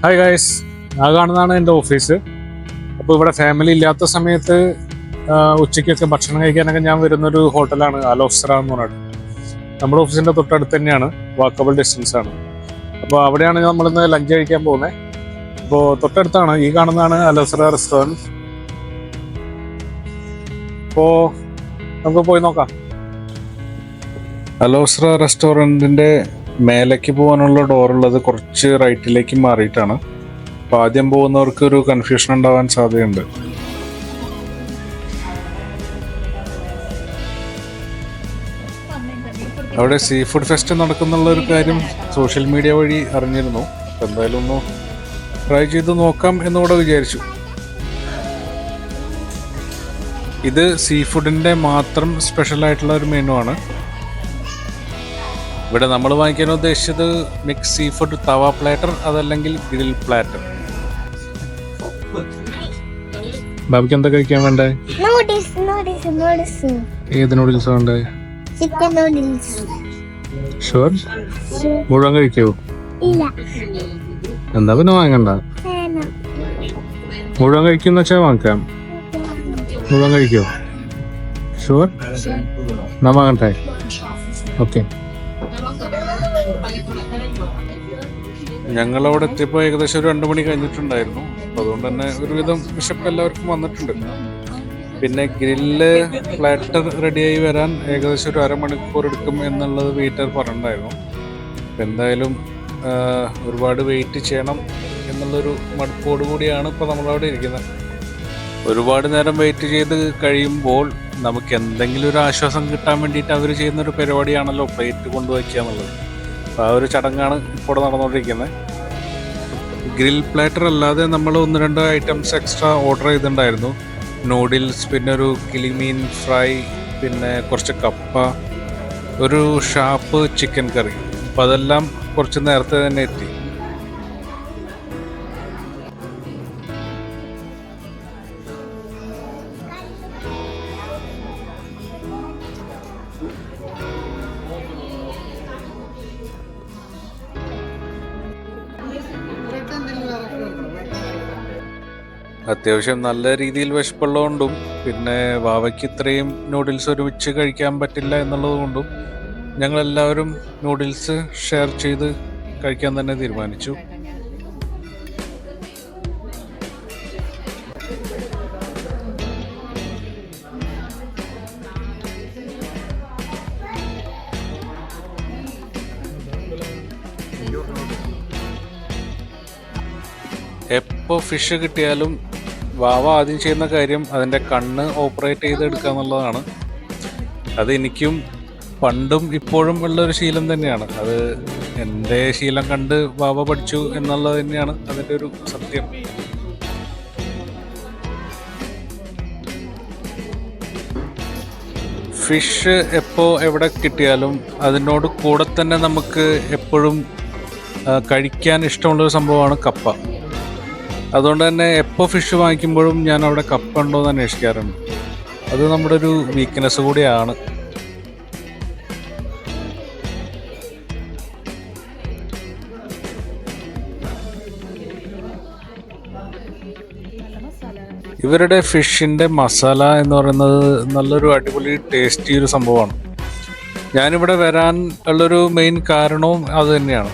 Hi guys, ആ കാണുന്നതാണ് എൻ്റെ ഓഫീസ്. അപ്പോൾ ഇവിടെ ഫാമിലി ഇല്ലാത്ത സമയത്ത് ഉച്ചയ്ക്കൊക്കെ ഭക്ഷണം കഴിക്കാനൊക്കെ ഞാൻ വരുന്നൊരു ഹോട്ടലാണ് അലോസ്ര എന്ന് പറഞ്ഞിട്ട്. നമ്മുടെ ഓഫീസിൻ്റെ തൊട്ടടുത്ത് തന്നെയാണ്, വാക്കബിൾ ഡിസ്റ്റൻസ് ആണ്. അപ്പോൾ അവിടെയാണ് നമ്മളിന്ന് ലഞ്ച് കഴിക്കാൻ പോകുന്നത്. അപ്പോൾ തൊട്ടടുത്താണ്, ഈ കാണുന്നതാണ് അലോസ്ര റെസ്റ്റോറൻറ്റ്. അപ്പോൾ നമുക്ക് പോയി നോക്കാം. അലോസ്ര റെസ്റ്റോറൻറ്റിൻ്റെ മേലേക്ക് പോകാനുള്ള ഡോറുള്ളത് കുറച്ച് റൈറ്റിലേക്ക് മാറിയിട്ടാണ്. അപ്പോൾ ആദ്യം പോകുന്നവർക്ക് ഒരു കൺഫ്യൂഷൻ ഉണ്ടാവാൻ സാധ്യതയുണ്ട്. അവിടെ സീ ഫുഡ് ഫെസ്റ്റ് നടക്കുന്നുള്ള ഒരു കാര്യം സോഷ്യൽ മീഡിയ വഴി അറിഞ്ഞിരുന്നു. അപ്പോൾ എന്തായാലും ഒന്ന് ട്രൈ ചെയ്ത് നോക്കാം എന്നുകൂടെ വിചാരിച്ചു. ഇത് സീ ഫുഡിൻ്റെ മാത്രം സ്പെഷ്യലായിട്ടുള്ള ഒരു മെനു ആണ്. ഇവിടെ നമ്മൾ വാങ്ങിക്കാൻ ഉദ്ദേശിച്ചത് മിക്സ് സീ ഫുഡ് തവ പ്ലാറ്റർ, അതല്ലെങ്കിൽ ഗ്രിൽ പ്ലാറ്റർ. ബാബിക്ക് എന്താ കഴിക്കാൻ വേണ്ടേ? ഏത് നൂഡിൽസ് വേണ്ടേ? ഷുവർ? മുഴുവൻ കഴിക്കോ? എന്താ പിന്നെ വാങ്ങണ്ട? മുഴുവൻ കഴിക്കുന്ന വെച്ചാൽ വാങ്ങിക്കാം. മുഴുവൻ കഴിക്കോ? ഷുവർ? എന്നാ വാങ്ങട്ടെ? ഓക്കെ. ഞങ്ങളവിടെ എത്തിയപ്പോൾ ഏകദേശം ഒരു 2 മണി കഴിഞ്ഞിട്ടുണ്ടായിരുന്നു. അപ്പോൾ അതുകൊണ്ട് തന്നെ ഒരുവിധം വിശപ്പ് എല്ലാവർക്കും വന്നിട്ടുണ്ട്. പിന്നെ ഗ്രില്ല് പ്ലാറ്റർ റെഡിയായി വരാൻ ഏകദേശം ഒരു 1/2 മണിക്കൂർ എടുക്കും എന്നുള്ളത് വെയിറ്റർ പറഞ്ഞിട്ടുണ്ടായിരുന്നു. അപ്പം എന്തായാലും ഒരുപാട് വെയിറ്റ് ചെയ്യണം എന്നുള്ളൊരു മടുപ്പോടു കൂടിയാണ് ഇപ്പോൾ നമ്മളവിടെ ഇരിക്കുന്നത്. ഒരുപാട് നേരം വെയിറ്റ് ചെയ്ത് കഴിയുമ്പോൾ നമുക്ക് എന്തെങ്കിലും ഒരു ആശ്വാസം കിട്ടാൻ വേണ്ടിയിട്ട് അവർ ചെയ്യുന്നൊരു പരിപാടിയാണല്ലോ പ്ലേറ്റ് കൊണ്ടുവയ്ക്കുക എന്നുള്ളത്. അപ്പോൾ ആ ഒരു ചടങ്ങാണ് ഇപ്പോൾ നടന്നുകൊണ്ടിരിക്കുന്നത്. ഗ്രിൽ പ്ലാറ്റർ അല്ലാതെ നമ്മൾ 1-2 ഐറ്റംസ് എക്സ്ട്രാ ഓർഡർ ചെയ്തിട്ടുണ്ടായിരുന്നു. നൂഡിൽസ്, പിന്നെ ഒരു കിളിമീൻ ഫ്രൈ, പിന്നെ കുറച്ച് കപ്പ, ഒരു ഷാപ്പ് ചിക്കൻ കറി. അപ്പോൾ അതെല്ലാം കുറച്ച് നേരത്തെ തന്നെ എത്തി. അത്യാവശ്യം നല്ല രീതിയിൽ വിശപ്പുള്ളതുകൊണ്ടും പിന്നെ വാവയ്ക്ക് ഇത്രയും നൂഡിൽസ് ഒരുമിച്ച് കഴിക്കാൻ പറ്റില്ല എന്നുള്ളത് കൊണ്ടും ഞങ്ങളെല്ലാവരും നൂഡിൽസ് ഷെയർ ചെയ്ത് കഴിക്കാൻ തന്നെ തീരുമാനിച്ചു. എപ്പോൾ ഫിഷ് കിട്ടിയാലും വാവ ആദ്യം ചെയ്യുന്ന കാര്യം അതിൻ്റെ കണ്ണ് ഓപ്പറേറ്റ് ചെയ്തെടുക്കുക എന്നുള്ളതാണ്. അത് എനിക്കും പണ്ടും ഇപ്പോഴും ഉള്ളൊരു ശീലം തന്നെയാണ്. അത് എൻ്റെ ശീലം കണ്ട് വാവ പഠിച്ചു എന്നുള്ളത് തന്നെയാണ് അതിൻ്റെ ഒരു സത്യം. ഫിഷ് എപ്പോൾ എവിടെ കിട്ടിയാലും അതിനോട് കൂടെ തന്നെ നമുക്ക് എപ്പോഴും കഴിക്കാൻ ഇഷ്ടമുള്ളൊരു സംഭവമാണ് കപ്പ. അതുകൊണ്ട് തന്നെ എപ്പോൾ ഫിഷ് വാങ്ങിക്കുമ്പോഴും ഞാൻ അവിടെ കപ്പ ഉണ്ടോ എന്ന് അന്വേഷിക്കാറുണ്ട്. അത് നമ്മുടെ ഒരു വീക്ക്നെസ് കൂടിയാണ്. ഇവരുടെ ഫിഷിൻ്റെ മസാല എന്ന് പറയുന്നത് നല്ലൊരു അടിപൊളി ടേസ്റ്റി ഒരു സംഭവമാണ്. ഞാനിവിടെ വരാൻ ഉള്ളൊരു മെയിൻ കാരണവും അത് തന്നെയാണ്.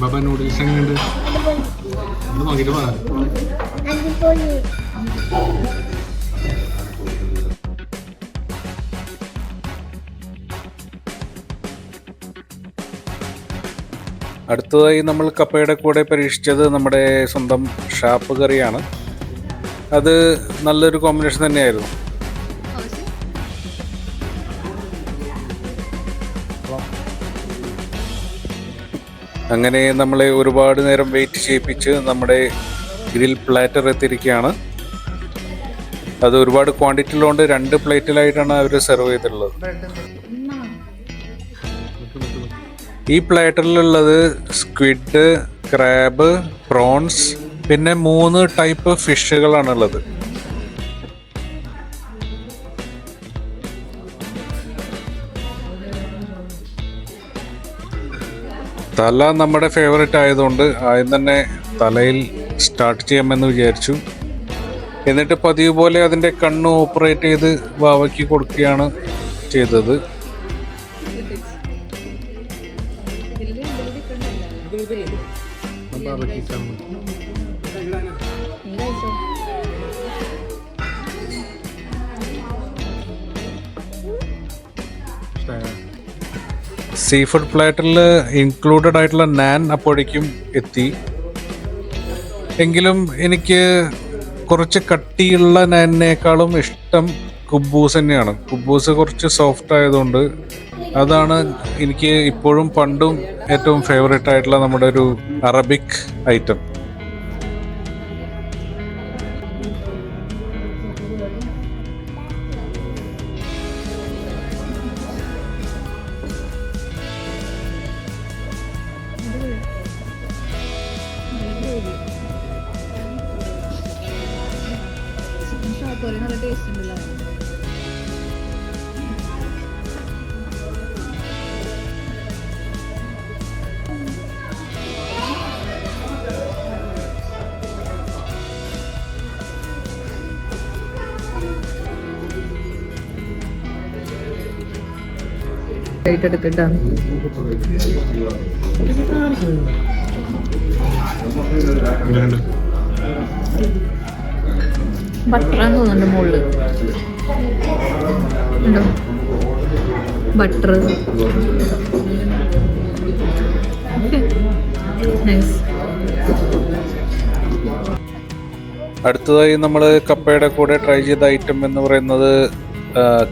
ബാബ നൂഡിൽസ് എങ്ങനെയുണ്ട്? നോക്കിയിട്ട് പറ. അടുത്തതായി നമ്മൾ കപ്പയുടെ കൂടെ പരീക്ഷിച്ചത് നമ്മുടെ സ്വന്തം ഷാപ്പ് കറിയാണ്. അത് നല്ലൊരു കോമ്പിനേഷൻ തന്നെയായിരുന്നു. അങ്ങനെ നമ്മളെ ഒരുപാട് നേരം വെയിറ്റ് ചെയ്യിപ്പിച്ച് നമ്മുടെ ഗ്രിൽ പ്ലാറ്റർ എത്തിയിരിക്കുകയാണ്. അത് ഒരുപാട് ക്വാണ്ടിറ്റി ഉള്ളതുകൊണ്ട് 2 പ്ലേറ്റിലായിട്ടാണ് അവർ സെർവ് ചെയ്തിട്ടുള്ളത്. ഈ പ്ലാറ്ററിലുള്ളത് സ്ക്വിഡ്, ക്രാബ്, പ്രോൺസ്, പിന്നെ 3 ടൈപ്പ് ഫിഷുകളാണുള്ളത്. തല നമ്മുടെ ഫേവറേറ്റ് ആയതുകൊണ്ട് ആദ്യം തന്നെ തലയിൽ സ്റ്റാർട്ട് ചെയ്യാമെന്ന് വിചാരിച്ചു. എന്നിട്ട് പതിവ് പോലെ അതിൻ്റെ കണ്ണ് ഓപ്പറേറ്റ് ചെയ്ത് വാവയ്ക്ക് കൊടുക്കുകയാണ് ചെയ്തത്. സീ ഫുഡ് പ്ലാറ്ററിൽ ഇൻക്ലൂഡഡ് ആയിട്ടുള്ള നാൻ അപ്പോഴേക്കും എത്തി. എങ്കിലും എനിക്ക് കുറച്ച് കട്ടിയുള്ള നാനിനേക്കാളും ഇഷ്ടം കുബൂസ് തന്നെയാണ്. കുബൂസ് കുറച്ച് സോഫ്റ്റ് ആയതുകൊണ്ട് അതാണ് എനിക്ക് ഇപ്പോഴും പണ്ടും ഏറ്റവും ഫേവറേറ്റ് ആയിട്ടുള്ള നമ്മുടെ ഒരു അറബിക് ഐറ്റം. നല്ല ടേസ്റ്റ് ഉണ്ടല്ലോ. എടുക്കട്ടാ ബട്ടറാന്ന് തോന്നുന്നുണ്ട് മുകളില്. ഉണ്ടോ ബട്ടർ? അടുത്തതായി നമ്മൾ കപ്പയുടെ കൂടെ ട്രൈ ചെയ്ത ഐറ്റം എന്ന് പറയുന്നത്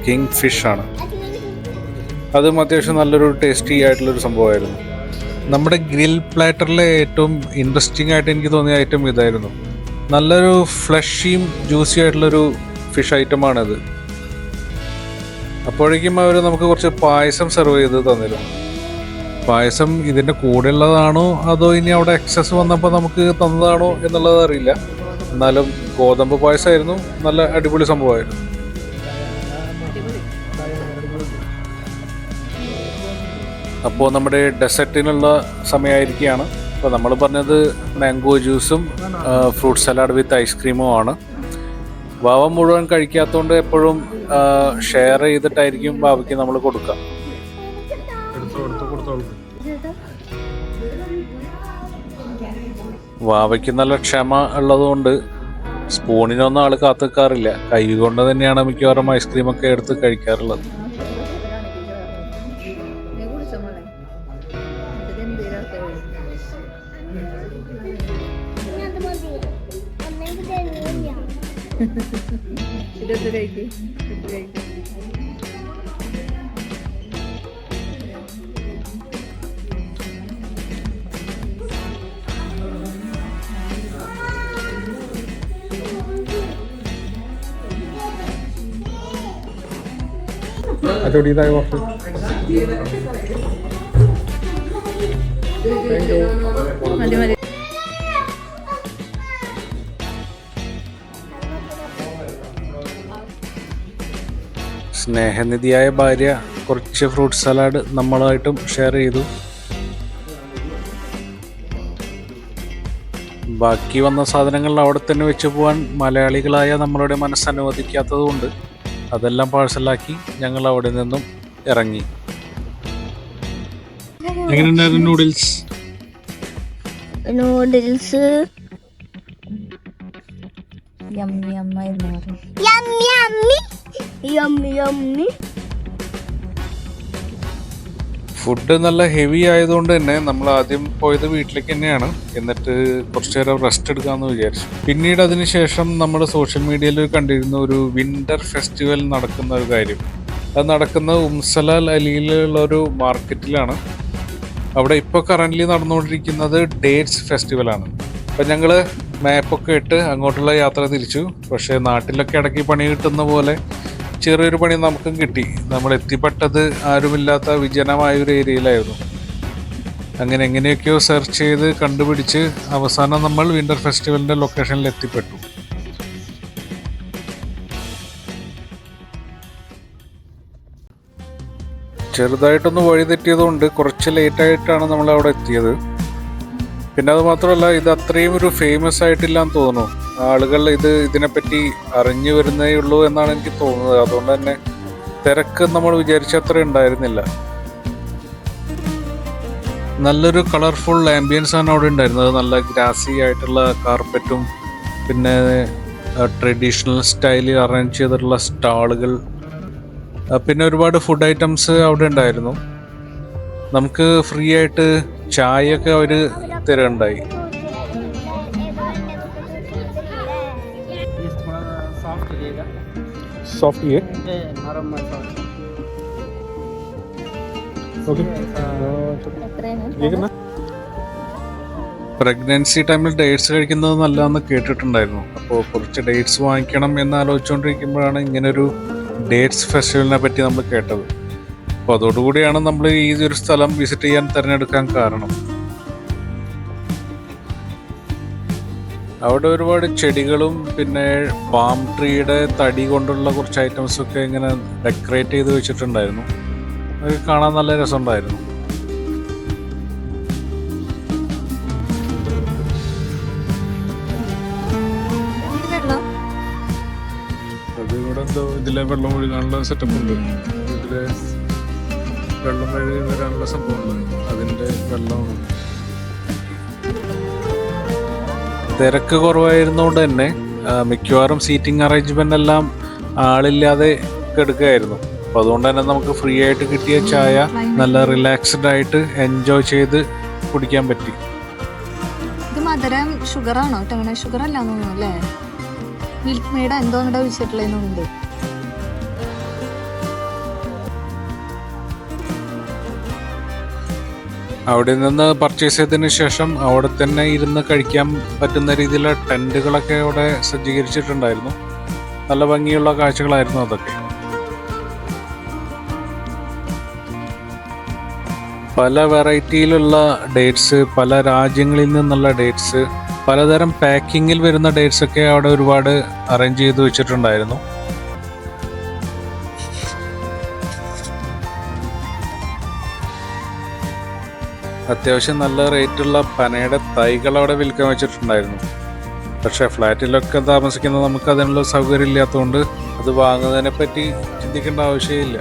കിങ് ഫിഷ് ആണ്. അതും അത്യാവശ്യം നല്ലൊരു ടേസ്റ്റി ആയിട്ടുള്ളൊരു സംഭവമായിരുന്നു. നമ്മുടെ ഗ്രിൽ പ്ലാറ്ററിലെ ഏറ്റവും ഇൻട്രസ്റ്റിംഗ് ആയിട്ട് എനിക്ക് തോന്നിയ ഐറ്റം ഇതായിരുന്നു. നല്ലൊരു ഫ്ലഷിയും ജ്യൂസി ആയിട്ടുള്ളൊരു ഫിഷ് ഐറ്റമാണിത്. അപ്പോഴേക്കും അവർ നമുക്ക് കുറച്ച് പായസം സെർവ് ചെയ്ത് തന്നിരുന്നു. പായസം ഇതിൻ്റെ കൂടെ ഉള്ളതാണോ അതോ ഇനി അവിടെ എക്സസ് വന്നപ്പോൾ നമുക്ക് തന്നതാണോ എന്നുള്ളത് അറിയില്ല. എന്നാലും ഗോതമ്പ് പായസമായിരുന്നു. നല്ല അടിപൊളി സംഭവമായിരുന്നു. അപ്പോൾ നമ്മുടെ ഡെസേർട്ടിനുള്ള സമയമായിരിക്കുകയാണ്. അപ്പോൾ നമ്മൾ പറഞ്ഞത് മാംഗോ ജ്യൂസും ഫ്രൂട്ട് സലാഡ് വിത്ത് ഐസ്ക്രീമും ആണ്. വാവ മുഴുവൻ കഴിക്കാത്തതുകൊണ്ട് എപ്പോഴും ഷെയർ ചെയ്തിട്ടായിരിക്കും വാവയ്ക്ക് നമ്മൾ കൊടുക്കുക. വാവയ്ക്ക് നല്ല ക്ഷമ ഉള്ളതുകൊണ്ട് സ്പൂണിനൊന്നും ആൾ കാത്തു നിൽക്കാറില്ല. കൈ കൊണ്ട് തന്നെയാണ് മിക്കവാറും ഐസ്ക്രീമൊക്കെ എടുത്ത് കഴിക്കാറുള്ളത്. അതോടിയതായ ഓഫർ മതി മതി. സ്നേഹനിധിയായ ഭാര്യ കുറച്ച് ഫ്രൂട്ട് സലാഡ് നമ്മളായിട്ടും ഷെയർ ചെയ്തു. ബാക്കി വന്ന സാധനങ്ങൾ അവിടെ തന്നെ വെച്ച് പോകാൻ മലയാളികളായ നമ്മളുടെ മനസ്സനുവദിക്കാത്തത് കൊണ്ട് അതെല്ലാം പാഴ്സലാക്കി ഞങ്ങൾ അവിടെ നിന്നും ഇറങ്ങി. എങ്ങനെയുണ്ടായിരുന്നു നൂഡിൽസ്? ഫുഡ് നല്ല ഹെവി ആയതുകൊണ്ട് തന്നെ നമ്മൾ ആദ്യം പോയത് വീട്ടിലേക്ക് തന്നെയാണ്. എന്നിട്ട് കുറച്ചു നേരം റെസ്റ്റ് എടുക്കാമെന്ന് വിചാരിച്ചു. പിന്നീട് അതിനുശേഷം നമ്മൾ സോഷ്യൽ മീഡിയയിൽ കണ്ടിരുന്ന ഒരു വിൻ്റർ ഫെസ്റ്റിവൽ നടക്കുന്ന ഒരു കാര്യം. അത് നടക്കുന്നത് ഉംസലാൽ അലിയിലുള്ള ഒരു മാർക്കറ്റിലാണ്. അവിടെ ഇപ്പോൾ കറൻ്റ്ലി നടന്നുകൊണ്ടിരിക്കുന്നത് ഡേറ്റ്സ് ഫെസ്റ്റിവലാണ്. അപ്പം ഞങ്ങൾ മാപ്പൊക്കെ ഇട്ട് അങ്ങോട്ടുള്ള യാത്ര തിരിച്ചു. പക്ഷേ നാട്ടിലൊക്കെ ഇടയ്ക്ക് പണി കിട്ടുന്ന പോലെ ചെറിയൊരു പണി നമുക്കും കിട്ടി. നമ്മൾ എത്തിപ്പെട്ടത് ആരുമില്ലാത്ത വിജനമായ ഒരു ഏരിയയിലായിരുന്നു. അങ്ങനെ എങ്ങനെയൊക്കെയോ സെർച്ച് ചെയ്ത് കണ്ടുപിടിച്ച് അവസാനം നമ്മൾ വിൻ്റർ ഫെസ്റ്റിവലിൻ്റെ ലൊക്കേഷനിൽ എത്തിപ്പെട്ടു. ചെറുതായിട്ടൊന്ന് വഴി തെറ്റിയതുകൊണ്ട് കുറച്ച് ലേറ്റായിട്ടാണ് നമ്മൾ അവിടെ എത്തിയത്. പിന്നെ അത് മാത്രമല്ല, ഇത് അത്രയും ഒരു ഫേമസ് ആയിട്ടില്ലാന്ന് തോന്നുന്നു. ആളുകൾ ഇതിനെപ്പറ്റി അറിഞ്ഞു വരുന്നേ ഉള്ളൂ എന്നാണ് എനിക്ക് തോന്നുന്നത്. അതുകൊണ്ട് തന്നെ തിരക്ക് നമ്മൾ വിചാരിച്ച അത്ര ഉണ്ടായിരുന്നില്ല. നല്ലൊരു കളർഫുൾ ആംബിയൻസ് ആണ് അവിടെ ഉണ്ടായിരുന്നത്. നല്ല ഗ്രാസി ആയിട്ടുള്ള കാർപ്പറ്റും പിന്നെ ട്രഡീഷണൽ സ്റ്റൈലിൽ അറേഞ്ച് ചെയ്തിട്ടുള്ള സ്റ്റാളുകൾ, പിന്നെ ഒരുപാട് ഫുഡ് ഐറ്റംസ് അവിടെ ഉണ്ടായിരുന്നു. നമുക്ക് ഫ്രീ ആയിട്ട് ചായയൊക്കെ അവർ തരുന്നുണ്ടായി. പ്രഗ്നൻസി ടൈമിൽ ഡേറ്റ്സ് കഴിക്കുന്നത് നല്ലതെന്ന് കേട്ടിട്ടുണ്ടായിരുന്നു. അപ്പോൾ കുറച്ച് ഡേറ്റ്സ് വാങ്ങിക്കണം എന്ന് ആലോചിച്ചുകൊണ്ടിരിക്കുമ്പോഴാണ് ഇങ്ങനൊരു ഡേറ്റ്സ് ഫെസ്റ്റിവലിനെ പറ്റി നമ്മൾ കേട്ടത്. അപ്പോൾ അതോടുകൂടിയാണ് നമ്മൾ ഈ ഒരു സ്ഥലം വിസിറ്റ് ചെയ്യാൻ തിരഞ്ഞെടുക്കാൻ കാരണം. അവിടെ ഒരുപാട് ചെടികളും പിന്നെ പാം ട്രീയുടെ തടി കൊണ്ടുള്ള കുറച്ച് ഐറ്റംസൊക്കെ ഇങ്ങനെ ഡെക്കറേറ്റ് ചെയ്ത് വെച്ചിട്ടുണ്ടായിരുന്നു. അത് കാണാൻ നല്ല രസമുണ്ടായിരുന്നു. അത് ഇവിടെ എന്തോ ഇതിലെ വെള്ളം ഒഴുകാനുള്ള സെറ്റപ്പ് ഉണ്ട്. ഇതിലെ വെള്ളം വഴി വരാനുള്ള സംഭവമുണ്ട്, അതിൻ്റെ വെള്ളമാണ്. തിരക്ക് കുറവായിരുന്നുകൊണ്ട് തന്നെ മിക്കവാറും സീറ്റിംഗ് അറേഞ്ച്മെന്റ് എല്ലാം ആളില്ലാതെ കിടക്കുകയായിരുന്നു. അപ്പോൾ അതുകൊണ്ട് തന്നെ നമുക്ക് ഫ്രീ ആയിട്ട് കിട്ടിയ ചായ നല്ല റിലാക്സ്ഡ് ആയിട്ട് എൻജോയ് ചെയ്ത് കുടിക്കാൻ പറ്റി. ഇത് മധുരം ഷുഗർ ആണോ? ഷുഗർ അല്ലാന്ന് തോന്നുന്നു അല്ലേ? മിൽക്ക് മെയ്ഡ് എന്തോ ഇവിടെ ഒഴിച്ചിട്ടുള്ളതുണ്ട്. അവിടെ നിന്ന് പർച്ചേസ് ചെയ്തതിന് ശേഷം അവിടെ തന്നെ ഇരുന്ന് കഴിക്കാൻ പറ്റുന്ന രീതിയിലുള്ള ടെൻറ്റുകളൊക്കെ അവിടെ സജ്ജീകരിച്ചിട്ടുണ്ടായിരുന്നു. നല്ല ഭംഗിയുള്ള കാഴ്ചകളായിരുന്നു അതൊക്കെ. പല വെറൈറ്റിയിലുള്ള ഡേറ്റ്സ്, പല രാജ്യങ്ങളിൽ നിന്നുള്ള ഡേറ്റ്സ്, പലതരം പാക്കിങ്ങിൽ വരുന്ന ഡേറ്റ്സ് ഒക്കെ അവിടെ ഒരുപാട് അറേഞ്ച് ചെയ്ത് വെച്ചിട്ടുണ്ടായിരുന്നു. അത്യാവശ്യം നല്ല റേറ്റുള്ള പനയുടെ തൈകൾ അവിടെ വിൽക്കാൻ വെച്ചിട്ടുണ്ടായിരുന്നു. പക്ഷേ ഫ്ലാറ്റിലൊക്കെ താമസിക്കുന്ന നമുക്ക് അതിനുള്ള സൗകര്യം ഇല്ലാത്തതുകൊണ്ട് അത് വാങ്ങുന്നതിനെ പറ്റി ചിന്തിക്കേണ്ട ആവശ്യമില്ല.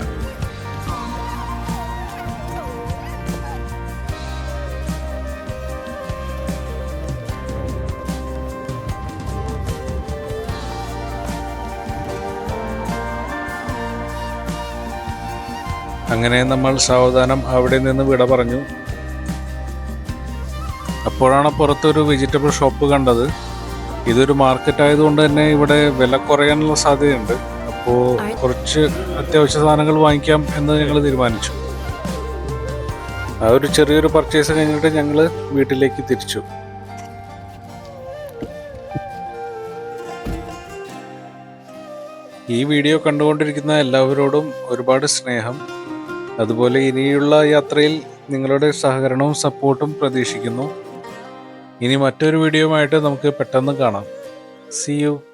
അങ്ങനെ നമ്മൾ സാവധാനം അവിടെ നിന്ന് വിട പറഞ്ഞു. അപ്പോഴാണ് പുറത്തൊരു വെജിറ്റബിൾ ഷോപ്പ് കണ്ടത്. ഇതൊരു മാർക്കറ്റ് ആയതുകൊണ്ട് തന്നെ ഇവിടെ വില കുറയാനുള്ള സാധ്യതയുണ്ട്. അപ്പോൾ കുറച്ച് അത്യാവശ്യ സാധനങ്ങൾ വാങ്ങിക്കാം എന്ന് ഞങ്ങൾ തീരുമാനിച്ചു. ആ ഒരു ചെറിയൊരു പർച്ചേസ് കഴിഞ്ഞിട്ട് ഞങ്ങൾ വീട്ടിലേക്ക് തിരിച്ചു. ഈ വീഡിയോ കണ്ടുകൊണ്ടിരിക്കുന്ന എല്ലാവരോടും ഒരുപാട് സ്നേഹം. അതുപോലെ ഇനിയുള്ള യാത്രയിൽ നിങ്ങളുടെ സഹകരണവും സപ്പോർട്ടും പ്രതീക്ഷിക്കുന്നു. ഇനി മറ്റൊരു വീഡിയോയുമായിട്ട് നമുക്ക് പെട്ടെന്ന് കാണാം. See you.